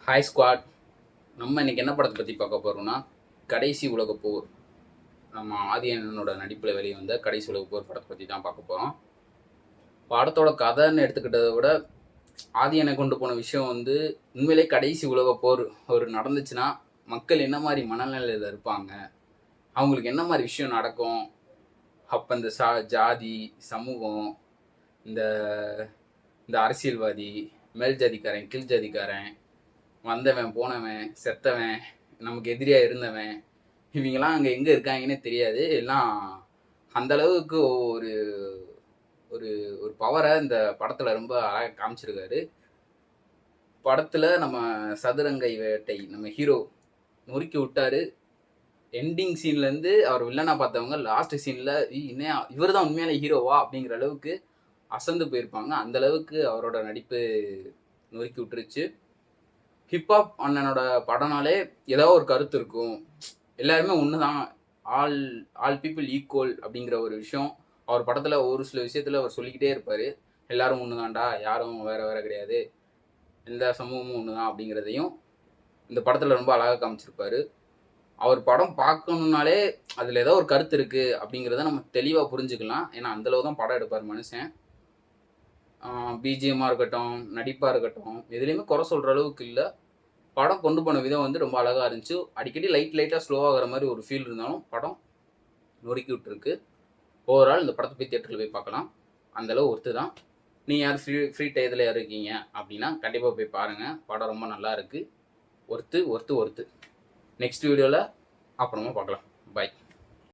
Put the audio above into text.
Hi squad. நம்ம இன்னைக்கு என்ன படத்தை பற்றி பார்க்க போகிறோம்னா, கடைசி உலகப் போர். நம்ம ஆதியனோட நடிப்பில் வெளியே வந்த கடைசி உலகப் போர் படத்தை பற்றி தான் பார்க்க போகிறோம். படத்தோட கதைன்னு எடுத்துக்கிட்டதை விட ஆதியனை கொண்டு போன விஷயம் உண்மையிலே கடைசி உலகப் போர் ஒரு நடந்துச்சுன்னா மக்கள் என்ன மாதிரி மனநிலையில் இருப்பாங்க, அவங்களுக்கு என்ன மாதிரி விஷயம் நடக்கும். அப்போ இந்த ஜாதி சமூகம், இந்த இந்த அரசியல்வாதி, மேல் ஜாதிக்காரன் கீழ் ஜாதிக்காரன், வந்தவன் போனவன் செத்தவன் நமக்கு எதிரியாக இருந்தவன், இவங்கெல்லாம் அங்கே எங்கே இருக்காங்கன்னே தெரியாது. எல்லாம் அந்த அளவுக்கு ஒரு ஒரு ஒரு பவரை இந்த படத்தில் ரொம்ப அழகாக காமிச்சிருக்காரு. படத்தில் நம்ம சதுரங்கை வேட்டை நம்ம ஹீரோ நொறுக்கி விட்டாரு. எண்டிங் சீன்லேருந்து அவர் வில்லனா பார்த்தவங்க லாஸ்ட் சீனில் இன்னும் இவர் தான் உண்மையான ஹீரோவா அப்படிங்கிற அளவுக்கு அசந்து போயிருப்பாங்க. அந்த அளவுக்கு அவரோட நடிப்பு நொறுக்கி விட்டுருச்சு. ஹிப்ஹாப் அண்ணனோட படம்னாலே ஏதோ ஒரு கருத்து இருக்கும். எல்லாருமே ஒன்று தான், ஆல் ஆல் பீப்புள் ஈக்குவல் அப்படிங்கிற ஒரு விஷயம் அவர் படத்தில் ஒரு சில விஷயத்தில் அவர் சொல்லிக்கிட்டே இருப்பார். எல்லாரும் ஒன்று தான்டா, யாரும் வேற வேற கிடையாது, எந்த சமூகமும் ஒன்று தான் அப்படிங்கிறதையும் இந்த படத்தில் ரொம்ப அழகாக காமிச்சிருப்பாரு. அவர் படம் பார்க்கணுன்னாலே அதில் ஏதோ ஒரு கருத்து இருக்குது அப்படிங்கிறத நம்ம தெளிவாக புரிஞ்சுக்கலாம். ஏன்னா அந்தளவு தான் படம் எடுப்பார் மனுஷன். பிஜிஎம்மாக இருக்கட்டும், நடிப்பாக இருக்கட்டும், எதுலேயுமே குறை சொல்கிற அளவுக்கு இல்லை. படம் கொண்டு போன விதம் ரொம்ப அழகாக இருந்துச்சு. அடிக்கடி லைட்டாக ஸ்லோவாகிற மாதிரி ஒரு ஃபீல் இருந்தாலும் படம் நொறுக்கி விட்டுருக்கு. ஓவரால் இந்த படத்தை போய் தியேட்டரில் போய் பார்க்கலாம். அந்தளவு ஒர்த்து தான். நீ யார் ஃப்ரீ டயத்தில் யார் இருக்கீங்க அப்படின்னா கண்டிப்பாக போய் பாருங்கள். படம் ரொம்ப நல்லா இருக்குது. ஒர்த்து. நெக்ஸ்ட் வீடியோவில் அப்புறமா பார்க்கலாம். பாய்.